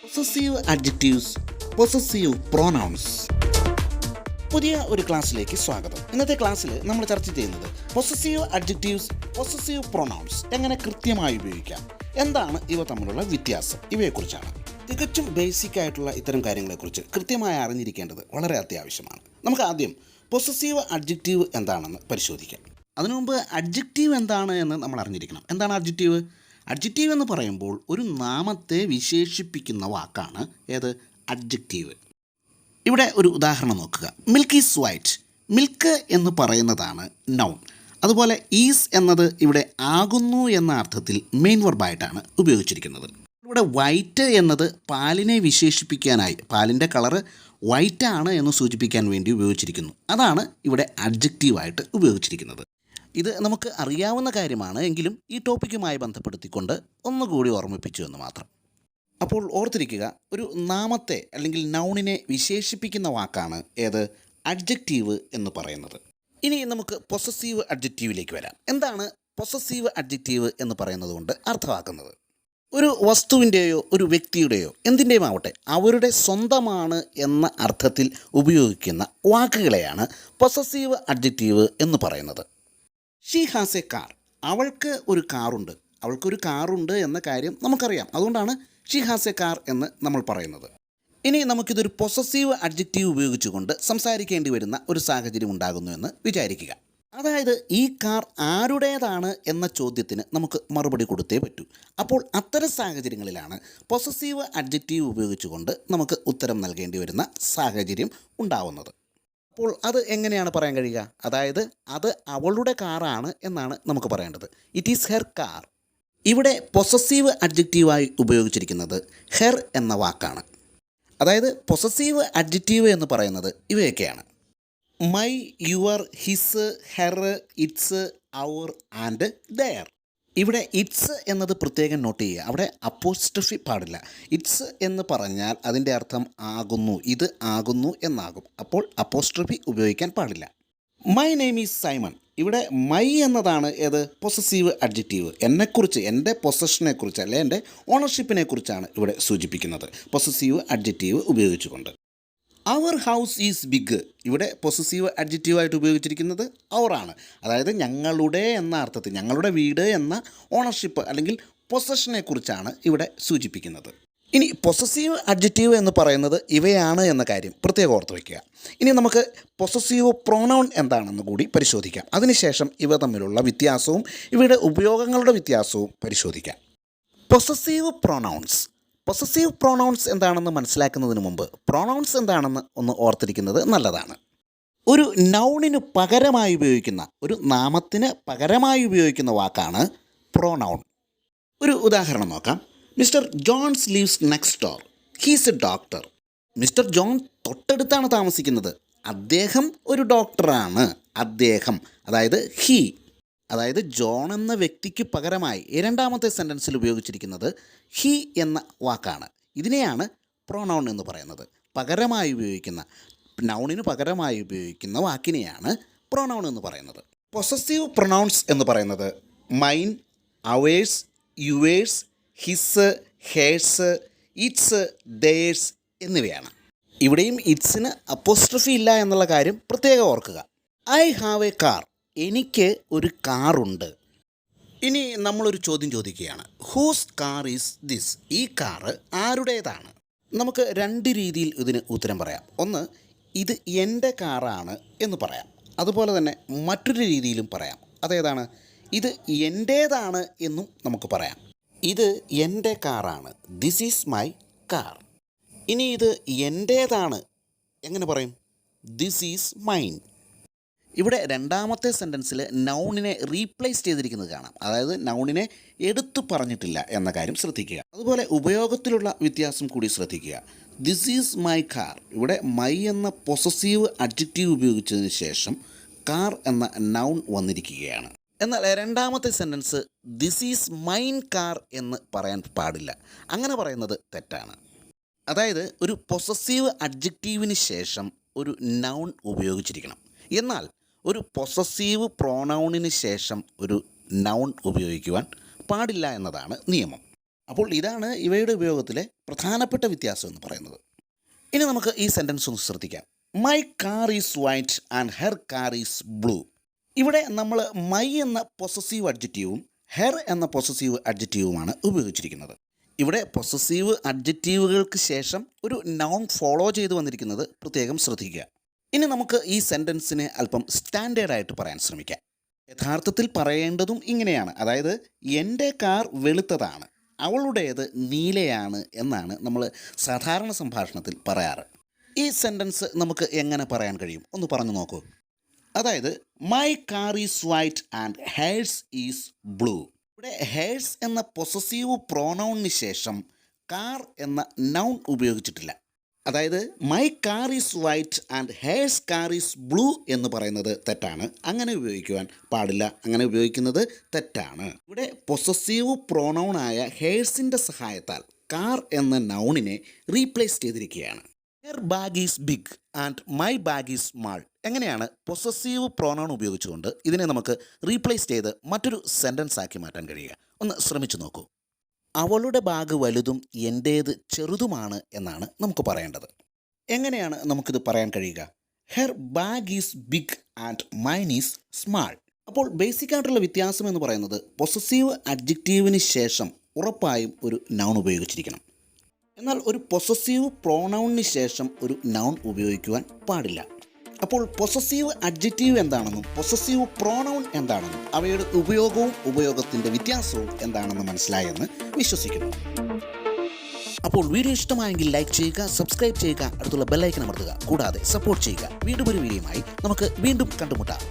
Possessive adjectives, possessive pronouns. പുതിയ ഒരു ക്ലാസ്സിലേക്ക് സ്വാഗതം. ഇന്നത്തെ ക്ലാസ്സിൽ നമ്മൾ ചർച്ച ചെയ്യുന്നത് പൊസസീവ് അഡ്ജക്റ്റീവ്സ്, പൊസസീവ് പ്രോനൗൺസ് എങ്ങനെ കൃത്യമായി ഉപയോഗിക്കാം, എന്താണ് ഇവ തമ്മിലുള്ള വ്യത്യാസം, ഇവയെക്കുറിച്ചാണ്. തികച്ചും ബേസിക് ആയിട്ടുള്ള ഇത്തരം കാര്യങ്ങളെക്കുറിച്ച് കൃത്യമായി അറിഞ്ഞിരിക്കേണ്ടത് വളരെ അത്യാവശ്യമാണ്. നമുക്ക് ആദ്യം പൊസസീവ് അഡ്ജക്റ്റീവ് എന്താണെന്ന് പരിശോധിക്കാം. അതിനു മുമ്പ് അഡ്ജക്റ്റീവ് എന്താണ് എന്ന് നമ്മൾ അറിഞ്ഞിരിക്കണം. എന്താണ് അഡ്ജക്റ്റീവ്? അഡ്ജക്റ്റീവ് എന്ന് പറയുമ്പോൾ ഒരു നാമത്തെ വിശേഷിപ്പിക്കുന്ന വാക്കാണ് ഏത്? അഡ്ജക്റ്റീവ്. ഇവിടെ ഒരു ഉദാഹരണം നോക്കുക. Milk is white. മിൽക്ക് എന്ന് പറയുന്നതാണ് നൗൺ. അതുപോലെ ഈസ് എന്നത് ഇവിടെ ആകുന്നു എന്ന അർത്ഥത്തിൽ മെയിൻ വെർബായിട്ടാണ് ഉപയോഗിച്ചിരിക്കുന്നത്. ഇവിടെ വൈറ്റ് എന്നത് പാലിനെ വിശേഷിപ്പിക്കാനായി, പാലിൻ്റെ കളറ് വൈറ്റാണ് എന്ന് സൂചിപ്പിക്കാൻ വേണ്ടി ഉപയോഗിച്ചിരിക്കുന്നു. അതാണ് ഇവിടെ അഡ്ജക്റ്റീവായിട്ട് ഉപയോഗിച്ചിരിക്കുന്നത്. ഇത് നമുക്ക് അറിയാവുന്ന കാര്യമാണ്, എങ്കിലും ഈ ടോപ്പിക്കുമായി ബന്ധപ്പെടുത്തിക്കൊണ്ട് ഒന്നുകൂടി ഓർമ്മിപ്പിച്ചു എന്ന് മാത്രം. അപ്പോൾ ഓർത്തിരിക്കുക, ഒരു നാമത്തെ അല്ലെങ്കിൽ നൗണിനെ വിശേഷിപ്പിക്കുന്ന വാക്കാണ് ഏത്? അഡ്ജക്റ്റീവ് എന്ന് പറയുന്നത്. ഇനി നമുക്ക് പൊസസീവ് അഡ്ജക്റ്റീവിലേക്ക് വരാം. എന്താണ് പൊസസീവ് അഡ്ജക്റ്റീവ് എന്ന് പറയുന്നത് കൊണ്ട് അർത്ഥമാക്കുന്നത്? ഒരു വസ്തുവിൻ്റെയോ ഒരു വ്യക്തിയുടെയോ എന്തിൻ്റെയും ആവട്ടെ അവരുടെ സ്വന്തമാണ് എന്ന അർത്ഥത്തിൽ ഉപയോഗിക്കുന്ന വാക്കുകളെയാണ് പൊസസീവ് അഡ്ജക്റ്റീവ് എന്ന് പറയുന്നത്. She has A car. അവൾക്ക് ഒരു കാറുണ്ട്. അവൾക്കൊരു കാറുണ്ട് എന്ന കാര്യം നമുക്കറിയാം. അതുകൊണ്ടാണ് ഷീ ഹാസ് എ കാർ എന്ന് നമ്മൾ പറയുന്നത്. ഇനി നമുക്കിതൊരു പൊസസീവ് അഡ്ജക്റ്റീവ് ഉപയോഗിച്ചുകൊണ്ട് സംസാരിക്കേണ്ടി വരുന്ന ഒരു സാഹചര്യം ഉണ്ടാകുന്നു എന്ന് വിചാരിക്കുക. അതായത് ഈ കാർ ആരുടേതാണ് എന്ന ചോദ്യത്തിന് നമുക്ക് മറുപടി കൊടുത്തേ പറ്റൂ. അപ്പോൾ അത്തരം സാഹചര്യങ്ങളിലാണ് പൊസസീവ് അഡ്ജക്റ്റീവ് ഉപയോഗിച്ചുകൊണ്ട് നമുക്ക് ഉത്തരം നൽകേണ്ടി വരുന്ന സാഹചര്യം ഉണ്ടാവുന്നത്. അപ്പോൾ അത് എങ്ങനെയാണ് പറയാൻ കഴിയുക? അതായത് അത് അവളുടെ കാറാണ് എന്നാണ് നമുക്ക് പറയേണ്ടത്. It is her car. ഇവിടെ പൊസസീവ് അഡ്ജക്റ്റീവായി ഉപയോഗിച്ചിരിക്കുന്നത് ഹെർ എന്ന വാക്കാണ്. അതായത് പൊസസീവ് അഡ്ജക്റ്റീവ് എന്ന് പറയുന്നത് ഇവയൊക്കെയാണ്: my, your, his, her, its, our and their. ഇവിടെ ഇറ്റ്സ് എന്നത് പ്രത്യേകം നോട്ട് ചെയ്യുക. അവിടെ അപ്പോസ്ട്രഫി പാടില്ല. ഇറ്റ്സ് എന്ന് പറഞ്ഞാൽ അതിൻ്റെ അർത്ഥം ആകുന്നു, ഇത് ആകുന്നു എന്നാകും. അപ്പോൾ അപ്പോസ്ട്രഫി ഉപയോഗിക്കാൻ പാടില്ല. My name is Simon. ഇവിടെ മൈ എന്നതാണ് ഏത്? Possessive adjective. എന്നെക്കുറിച്ച്, എൻ്റെ പൊസഷനെക്കുറിച്ച് അല്ലെ എൻ്റെ ഓണർഷിപ്പിനെ കുറിച്ചാണ് ഇവിടെ സൂചിപ്പിക്കുന്നത് പൊസസീവ് അഡ്ജക്റ്റീവ് ഉപയോഗിച്ചുകൊണ്ട്. Our house is big. ഇവിടെ പൊസസീവ് അഡ്ജക്റ്റീവായിട്ട് ഉപയോഗിച്ചിരിക്കുന്നത് അവറാണ്. അതായത് ഞങ്ങളുടെ എന്ന അർത്ഥത്തിൽ, ഞങ്ങളുടെ വീട് എന്ന ഓണർഷിപ്പ് അല്ലെങ്കിൽ പൊസഷനെ കുറിച്ചാണ് ഇവിടെ സൂചിപ്പിക്കുന്നത്. ഇനി പൊസസീവ് അഡ്ജക്റ്റീവ് എന്ന് പറയുന്നത് ഇവയാണ് എന്ന കാര്യം പ്രത്യേകം ഓർത്ത് വയ്ക്കുക. ഇനി നമുക്ക് പൊസസീവ് പ്രോനൗൺ എന്താണെന്ന് കൂടി പരിശോധിക്കാം. അതിനുശേഷം ഇവ തമ്മിലുള്ള വ്യത്യാസവും ഇവയുടെ ഉപയോഗങ്ങളുടെ വ്യത്യാസവും പരിശോധിക്കാം. Possessive pronouns. പൊസസീവ് പ്രോനൗൺസ് എന്താണെന്ന് മനസ്സിലാക്കുന്നതിന് മുമ്പ് പ്രോനൗൺസ് എന്താണെന്ന് ഒന്ന് ഓർത്തിരിക്കുന്നത് നല്ലതാണ്. ഒരു നൗണിന് പകരമായി ഉപയോഗിക്കുന്ന, ഒരു നാമത്തിന് പകരമായി ഉപയോഗിക്കുന്ന വാക്കാണ് പ്രോനൗൺ. ഒരു ഉദാഹരണം നോക്കാം. Mister Jones lives next door. He's a doctor. Mister John തൊട്ടടുത്താണ് താമസിക്കുന്നത്. അദ്ദേഹം ഒരു ഡോക്ടറാണ്. അദ്ദേഹം, അതായത് ഹീ, അതായത് ജോൺ എന്ന വ്യക്തിക്ക് പകരമായി രണ്ടാമത്തെ സെൻറ്റൻസിൽ ഉപയോഗിച്ചിരിക്കുന്നത് ഹി എന്ന വാക്കാണ്. ഇതിനെയാണ് പ്രോനൗൺ എന്ന് പറയുന്നത്. പകരമായി ഉപയോഗിക്കുന്ന, നൗണിന് പകരമായി ഉപയോഗിക്കുന്ന വാക്കിനെയാണ് പ്രോനൗൺ എന്ന് പറയുന്നത്. പൊസസീവ് പ്രൊനൗൺസ് എന്ന് പറയുന്നത് mine, ours, yours, his, hers, its, theirs എന്നിവയാണ്. ഇവിടെയും ഇറ്റ്സിന് അപ്പോസ്ട്രഫി ഇല്ല എന്നുള്ള കാര്യം പ്രത്യേകം ഓർക്കുക. I have a car. എനിക്ക് ഒരു കാറുണ്ട്. ഇനി നമ്മളൊരു ചോദ്യം ചോദിക്കുകയാണ്. Whose car is this? ഈ കാറ് ആരുടേതാണ്? നമുക്ക് രണ്ട് രീതിയിൽ ഇതിന് ഉത്തരം പറയാം. ഒന്ന്, ഇത് എൻ്റെ കാറാണ് എന്ന് പറയാം. അതുപോലെ തന്നെ മറ്റൊരു രീതിയിലും പറയാം. അതേതാണ്? ഇത് എൻ്റേതാണ് എന്നും നമുക്ക് പറയാം. ഇത് എൻ്റെ കാറാണ്. This is my car. ഇനി ഇത് എൻ്റേതാണ് എങ്ങനെ പറയും? This is mine. ഇവിടെ രണ്ടാമത്തെ സെൻറ്റൻസിൽ നൗണിനെ റീപ്ലേസ് ചെയ്തിരിക്കുന്നത് കാണാം. അതായത് നൗണിനെ എടുത്തു പറഞ്ഞിട്ടില്ല എന്ന കാര്യം ശ്രദ്ധിക്കുക. അതുപോലെ ഉപയോഗത്തിലുള്ള വ്യത്യാസം കൂടി ശ്രദ്ധിക്കുക. This is my car. ഇവിടെ മൈ എന്ന പൊസസീവ് അഡ്ജക്റ്റീവ് ഉപയോഗിച്ചതിന് ശേഷം കാർ എന്ന നൗൺ വന്നിരിക്കുകയാണ്. എന്നാൽ രണ്ടാമത്തെ sentence this is mine car എന്ന് പറയാൻ പാടില്ല. അങ്ങനെ പറയുന്നത് തെറ്റാണ്. അതായത് ഒരു പൊസസീവ് അഡ്ജക്റ്റീവിന് ശേഷം ഒരു നൗൺ ഉപയോഗിച്ചിരിക്കണം. എന്നാൽ ഒരു പൊസസീവ് പ്രോനൗണിന് ശേഷം ഒരു നൗൺ ഉപയോഗിക്കുവാൻ പാടില്ല എന്നതാണ് നിയമം. അപ്പോൾ ഇതാണ് ഇവയുടെ ഉപയോഗത്തിലെ പ്രധാനപ്പെട്ട വ്യത്യാസം എന്ന് പറയുന്നത്. ഇനി നമുക്ക് ഈ സെൻറ്റൻസ് ഒന്ന് ശ്രദ്ധിക്കാം. My car is white and her car is blue. ഇവിടെ നമ്മൾ മൈ എന്ന പൊസസീവ് അഡ്ജക്റ്റീവും ഹെർ എന്ന പൊസസീവ് അഡ്ജക്റ്റീവുമാണ് ഉപയോഗിച്ചിരിക്കുന്നത്. ഇവിടെ പൊസസീവ് അഡ്ജക്റ്റീവുകൾക്ക് ശേഷം ഒരു നൗൺ ഫോളോ ചെയ്ത് വന്നിരിക്കുന്നത് പ്രത്യേകം ശ്രദ്ധിക്കുക. ഇനി നമുക്ക് ഈ സെൻറ്റൻസിനെ അല്പം സ്റ്റാൻഡേർഡായിട്ട് പറയാൻ ശ്രമിക്കാം. യഥാർത്ഥത്തിൽ പറയേണ്ടതും ഇങ്ങനെയാണ്. അതായത് എൻ്റെ കാർ വെളുത്തതാണ്, അവളുടേത് നീലയാണ് എന്നാണ് നമ്മൾ സാധാരണ സംഭാഷണത്തിൽ പറയാറ്. ഈ സെൻറ്റൻസ് നമുക്ക് എങ്ങനെ പറയാൻ കഴിയും ഒന്ന് പറഞ്ഞു നോക്കൂ. അതായത് my car is white and hers is blue. ഇവിടെ ഹേഴ്സ് എന്ന പൊസസീവ് പ്രോനൗണിന് ശേഷം കാർ എന്ന നൗൺ ഉപയോഗിച്ചിട്ടില്ല. അതായത് my car is white and hers car is blue എന്ന് പറയുന്നത് തെറ്റാണ്. അങ്ങനെ ഉപയോഗിക്കുവാൻ പാടില്ല. അങ്ങനെ ഉപയോഗിക്കുന്നത് തെറ്റാണ്. ഇവിടെ പൊസസീവ് പ്രോനൗണായ ഹേഴ്സിൻ്റെ സഹായത്താൽ കാർ എന്ന നൗണിനെ റീപ്ലേസ് ചെയ്തിരിക്കുകയാണ്. Her bag is big and my bag is small. എങ്ങനെയാണ് പൊസസീവ് പ്രോനൗൺ ഉപയോഗിച്ചുകൊണ്ട് ഇതിനെ നമുക്ക് റീപ്ലേസ് ചെയ്ത് മറ്റൊരു സെൻറ്റൻസ് ആക്കി മാറ്റാൻ കഴിയുക? ഒന്ന് ശ്രമിച്ചു നോക്കൂ. അവളുടെ ബാഗ് വലുതും എൻ്റേത് ചെറുതുമാണ് എന്നാണ് നമുക്ക് പറയേണ്ടത്. എങ്ങനെയാണ് നമുക്കിത് പറയാൻ കഴിയുക? Her bag is big and mine is small. അപ്പോൾ ബേസിക് ആയിട്ടുള്ള വ്യത്യാസം എന്ന് പറയുന്നത് പൊസസീവ് അഡ്ജക്റ്റീവിന് ശേഷം ഉറപ്പായും ഒരു നൗൺ ഉപയോഗിച്ചിരിക്കണം. എന്നാൽ ഒരു പൊസസീവ് പ്രോനൗണിന് ശേഷം ഒരു നൗൺ ഉപയോഗിക്കുവാൻ പാടില്ല. അപ്പോൾ പൊസസീവ് അഡ്ജക്റ്റീവ് എന്താണെന്നും പൊസസീവ് പ്രോനൗൺ എന്താണെന്നും അവയുടെ ഉപയോഗവും ഉപയോഗത്തിൻ്റെ വ്യത്യാസവും എന്താണെന്ന് മനസ്സിലായെന്ന് വിശ്വസിക്കുന്നു. അപ്പോൾ വീഡിയോ ഇഷ്ടമായെങ്കിൽ ലൈക്ക് ചെയ്യുക, സബ്സ്ക്രൈബ് ചെയ്യുക, അടുത്തുള്ള ബെല്ലൈക്കൺ അമർത്തുക, കൂടാതെ സപ്പോർട്ട് ചെയ്യുക. വീണ്ടും ഒരു വീഡിയോയുമായി നമുക്ക് വീണ്ടും കണ്ടുമുട്ടാം.